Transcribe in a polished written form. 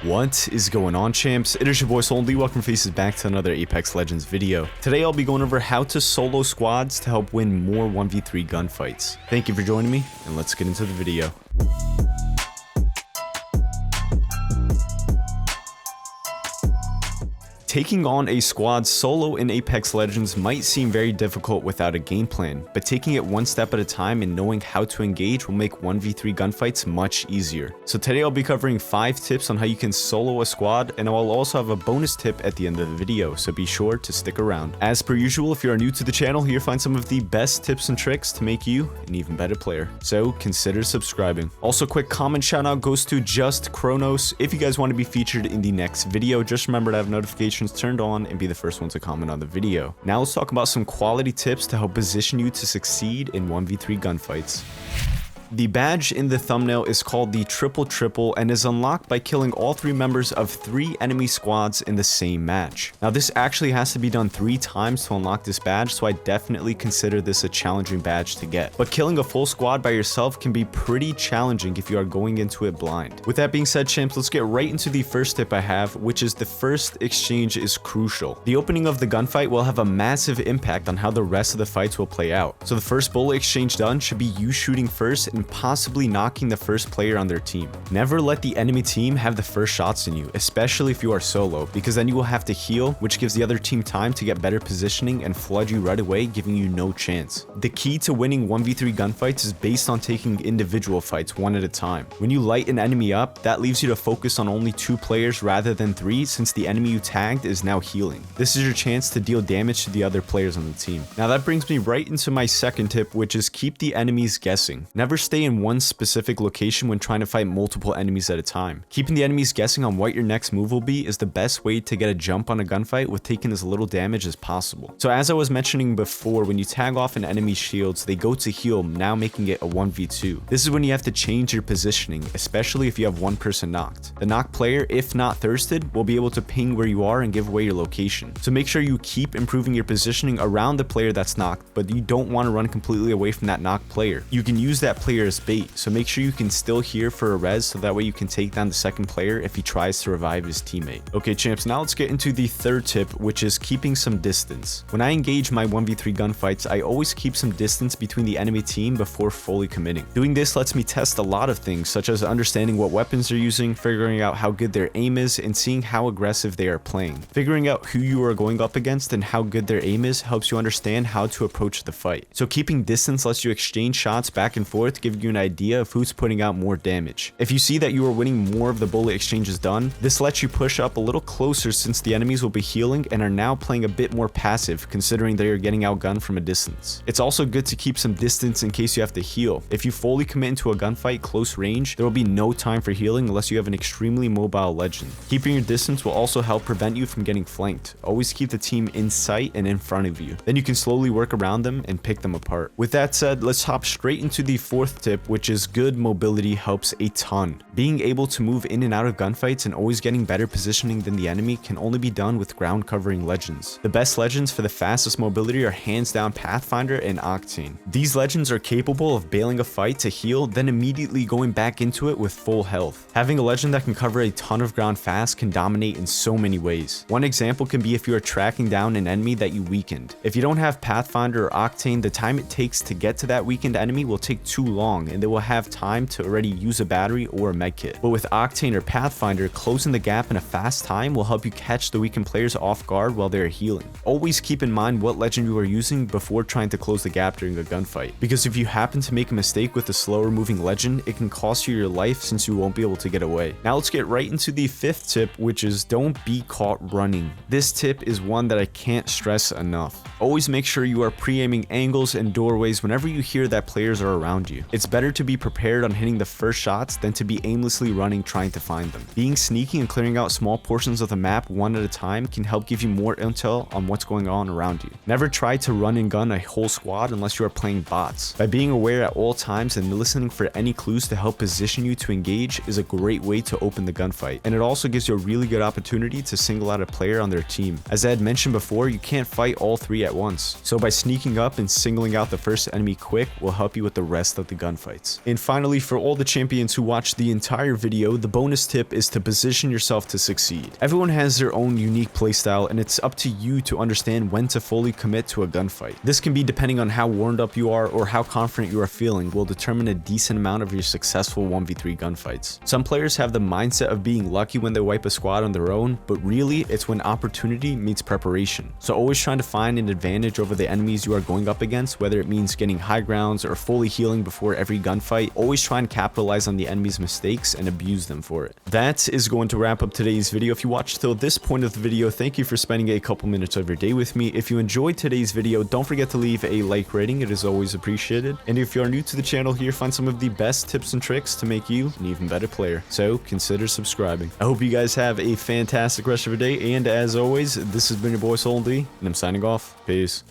What is going on, champs? It is your boy Soldy. Welcome faces back to another Apex Legends video. Today I'll be going over how to solo squads to help win more 1v3 gunfights. Thank you for joining me, and let's get into the video. Taking on a squad solo in Apex Legends might seem very difficult without a game plan, but taking it one step at a time and knowing how to engage will make 1v3 gunfights much easier. So today I'll be covering 5 tips on how you can solo a squad, and I'll also have a bonus tip at the end of the video, so be sure to stick around. As per usual, if you are new to the channel, here you'll find some of the best tips and tricks to make you an even better player, so consider subscribing. Also, quick comment shout out goes to Just Kronos. If you guys want to be featured in the next video, just remember to have notifications turned on and be the first one to comment on the video. Now let's talk about some quality tips to help position you to succeed in 1v3 gunfights. The badge in the thumbnail is called the Triple Triple and is unlocked by killing all 3 members of 3 enemy squads in the same match. Now this actually has to be done 3 times to unlock this badge, so I definitely consider this a challenging badge to get. But killing a full squad by yourself can be pretty challenging if you are going into it blind. With that being said, champs, let's get right into the first tip I have, which is the first exchange is crucial. The opening of the gunfight will have a massive impact on how the rest of the fights will play out. So the first bullet exchange done should be you shooting first and possibly knocking the first player on their team. Never let the enemy team have the first shots in you, especially if you are solo, because then you will have to heal, which gives the other team time to get better positioning and flood you right away, giving you no chance. The key to winning 1v3 gunfights is based on taking individual fights one at a time. When you light an enemy up, that leaves you to focus on only 2 players rather than 3, since the enemy you tagged is now healing. This is your chance to deal damage to the other players on the team. Now that brings me right into my second tip, which is keep the enemies guessing. Never stay in one specific location when trying to fight multiple enemies at a time. Keeping the enemies guessing on what your next move will be is the best way to get a jump on a gunfight with taking as little damage as possible. So as I was mentioning before, when you tag off an enemy's shields, they go to heal, now making it a 1v2. This is when you have to change your positioning, especially if you have one person knocked. The knocked player, if not thirsted, will be able to ping where you are and give away your location. So make sure you keep improving your positioning around the player that's knocked, but you don't want to run completely away from that knocked player. You can use that player as bait, so make sure you can still hear for a res, so that way you can take down the second player if he tries to revive his teammate. Okay, champs, now let's get into the third tip, which is keeping some distance. When I engage my 1v3 gunfights, I always keep some distance between the enemy team before fully committing. Doing this lets me test a lot of things, such as understanding what weapons they're using, figuring out how good their aim is, and seeing how aggressive they are playing. Figuring out who you are going up against and how good their aim is helps you understand how to approach the fight. So keeping distance lets you exchange shots back and forth, giving you an idea of who's putting out more damage. If you see that you are winning more of the bullet exchanges done, this lets you push up a little closer, since the enemies will be healing and are now playing a bit more passive, considering they are getting outgunned from a distance. It's also good to keep some distance in case you have to heal. If you fully commit into a gunfight close range, there will be no time for healing unless you have an extremely mobile legend. Keeping your distance will also help prevent you from getting flanked. Always keep the team in sight and in front of you. Then you can slowly work around them and pick them apart. With that said, let's hop straight into the fourth tip, which is good mobility helps a ton. Being able to move in and out of gunfights and always getting better positioning than the enemy can only be done with ground covering legends. The best legends for the fastest mobility are hands down Pathfinder and Octane. These legends are capable of bailing a fight to heal, then immediately going back into it with full health. Having a legend that can cover a ton of ground fast can dominate in so many ways. One example can be if you are tracking down an enemy that you weakened. If you don't have Pathfinder or Octane, the time it takes to get to that weakened enemy will take too long, and they will have time to already use a battery or a medkit. But with Octane or Pathfinder, closing the gap in a fast time will help you catch the weakened players off guard while they're healing. Always keep in mind what legend you are using before trying to close the gap during a gunfight, because if you happen to make a mistake with a slower moving legend, it can cost you your life, since you won't be able to get away. Now let's get right into the fifth tip, which is don't be caught running. This tip is one that I can't stress enough. Always make sure you are pre-aiming angles and doorways whenever you hear that players are around you. It's better to be prepared on hitting the first shots than to be aimlessly running trying to find them. Being sneaky and clearing out small portions of the map one at a time can help give you more intel on what's going on around you. Never try to run and gun a whole squad unless you are playing bots. By being aware at all times and listening for any clues to help position you to engage is a great way to open the gunfight, and it also gives you a really good opportunity to single out a player on their team. As I had mentioned before, you can't fight all 3 at once, so by sneaking up and singling out the first enemy quick will help you with the rest of the to gunfights. And finally, for all the champions who watched the entire video, the bonus tip is to position yourself to succeed. Everyone has their own unique playstyle, and it's up to you to understand when to fully commit to a gunfight. This can be depending on how warmed up you are or how confident you are feeling will determine a decent amount of your successful 1v3 gunfights. Some players have the mindset of being lucky when they wipe a squad on their own, but really it's when opportunity meets preparation. So always trying to find an advantage over the enemies you are going up against, whether it means getting high grounds or fully healing before every gunfight. Always try and capitalize on the enemy's mistakes and abuse them for it. That is going to wrap up today's video. If you watched till this point of the video, thank you for spending a couple minutes of your day with me. If you enjoyed today's video, don't forget to leave a like rating. It is always appreciated. And if you are new to the channel here, find some of the best tips and tricks to make you an even better player. So consider subscribing. I hope you guys have a fantastic rest of your day. And as always, this has been your boy Soul D, and I'm signing off. Peace.